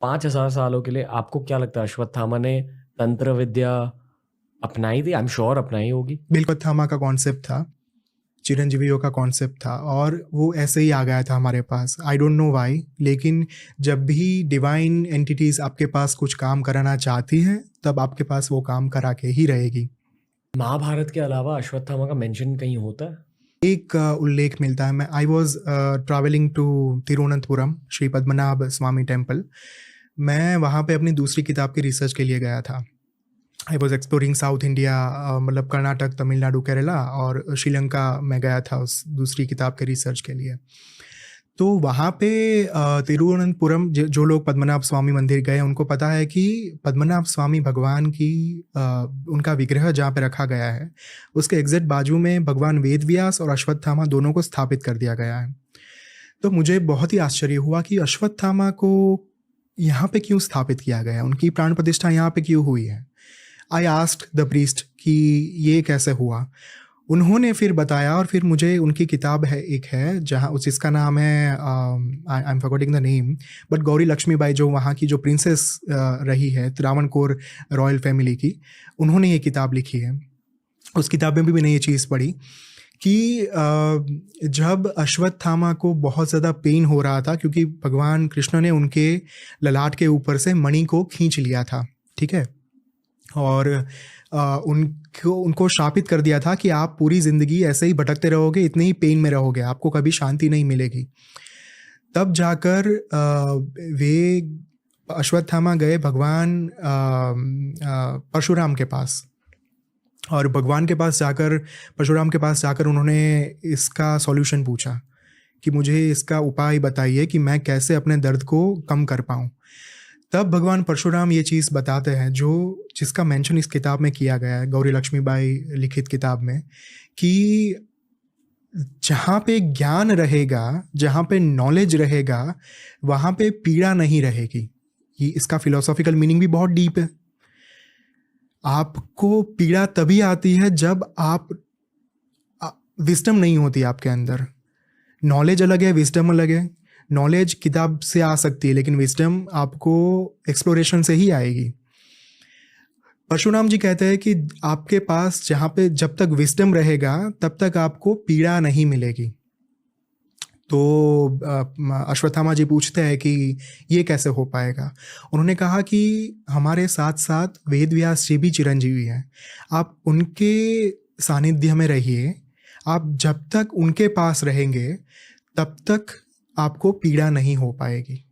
5,000 सालों के लिए आपको क्या लगता है अश्वत्थामा ने तंत्र विद्या अपनाई थी? आई एम श्योर अपनाई होगी। बिल्कुल थामा का कॉन्सेप्ट था, चिरंजीवियों का कॉन्सेप्ट था, और वो ऐसे ही आ गया था हमारे पास। आई डोंट नो वाई, लेकिन जब भी डिवाइन एंटिटीज आपके पास कुछ काम कराना चाहती हैं तब आपके पास वो काम करा के ही रहेगी। महाभारत के अलावा अश्वत्थामा का मेंशन कहीं होता है? एक उल्लेख मिलता है। मैं I was travelling to Thiruvananthapuram, Shri Padmanabha Swamy temple. मैं वहाँ पे अपनी दूसरी किताब की रिसर्च के लिए गया था। I was exploring south India, मतलब कर्नाटक, तमिलनाडु, केरला और श्रीलंका में गया था उस दूसरी किताब के रिसर्च के लिए। तो वहाँ पे तिरुवनंतपुरम, जो लोग पद्मनाभ स्वामी मंदिर गए उनको पता है कि पद्मनाभ स्वामी भगवान की उनका विग्रह जहाँ पे रखा गया है उसके एग्जैक्ट बाजू में भगवान वेदव्यास और अश्वत्थामा दोनों को स्थापित कर दिया गया है। तो मुझे बहुत ही आश्चर्य हुआ कि अश्वत्थामा को यहाँ पे क्यों स्थापित किया गया, उनकी प्राण प्रतिष्ठा यहाँ पे क्यों हुई है। आई आस्क्ड द प्रीस्ट कि ये कैसे हुआ। उन्होंने फिर बताया, और फिर मुझे उनकी किताब है एक है जहाँ जिसका नाम है, I am forgetting the name, but Gauri Lakshmibai जो वहाँ की जो प्रिंसेस रही है त्रावणकोर रॉयल फैमिली की, उन्होंने ये किताब लिखी है। उस किताब में भी मैंने ये चीज़ पढ़ी कि जब अश्वत्थामा को बहुत ज़्यादा पेन हो रहा था क्योंकि भगवान कृष्ण ने उनके ललाट के ऊपर से मणि को खींच लिया था, ठीक है, और उनको शापित कर दिया था कि आप पूरी ज़िंदगी ऐसे ही भटकते रहोगे, इतने ही पेन में रहोगे, आपको कभी शांति नहीं मिलेगी। तब जाकर वे अश्वत्थामा गए भगवान परशुराम के पास, और भगवान के पास जाकर, परशुराम के पास जाकर उन्होंने इसका सॉल्यूशन पूछा कि मुझे इसका उपाय बताइए कि मैं कैसे अपने दर्द को कम कर पाऊँ। तब भगवान परशुराम ये चीज़ बताते हैं जिसका मेंशन इस किताब में किया गया है, गौरी लक्ष्मीबाई लिखित किताब में, कि जहाँ पे ज्ञान रहेगा, जहाँ पे नॉलेज रहेगा, वहाँ पे पीड़ा नहीं रहेगी। ये इसका फिलोसॉफिकल मीनिंग भी बहुत डीप है। आपको पीड़ा तभी आती है जब आप विजडम नहीं होती आपके अंदर। नॉलेज अलग है, विजडम अलग है। नॉलेज किताब से आ सकती है, लेकिन विजडम आपको एक्सप्लोरेशन से ही आएगी। परशुराम जी कहते हैं कि आपके पास जहाँ पे जब तक विजडम रहेगा तब तक आपको पीड़ा नहीं मिलेगी। तो अश्वत्थामा जी पूछते हैं कि ये कैसे हो पाएगा। उन्होंने कहा कि हमारे साथ साथ वेदव्यास जी भी चिरंजीवी हैं, आप उनके सानिध्य में रहिए। आप जब तक उनके पास रहेंगे तब तक आपको पीड़ा नहीं हो पाएगी।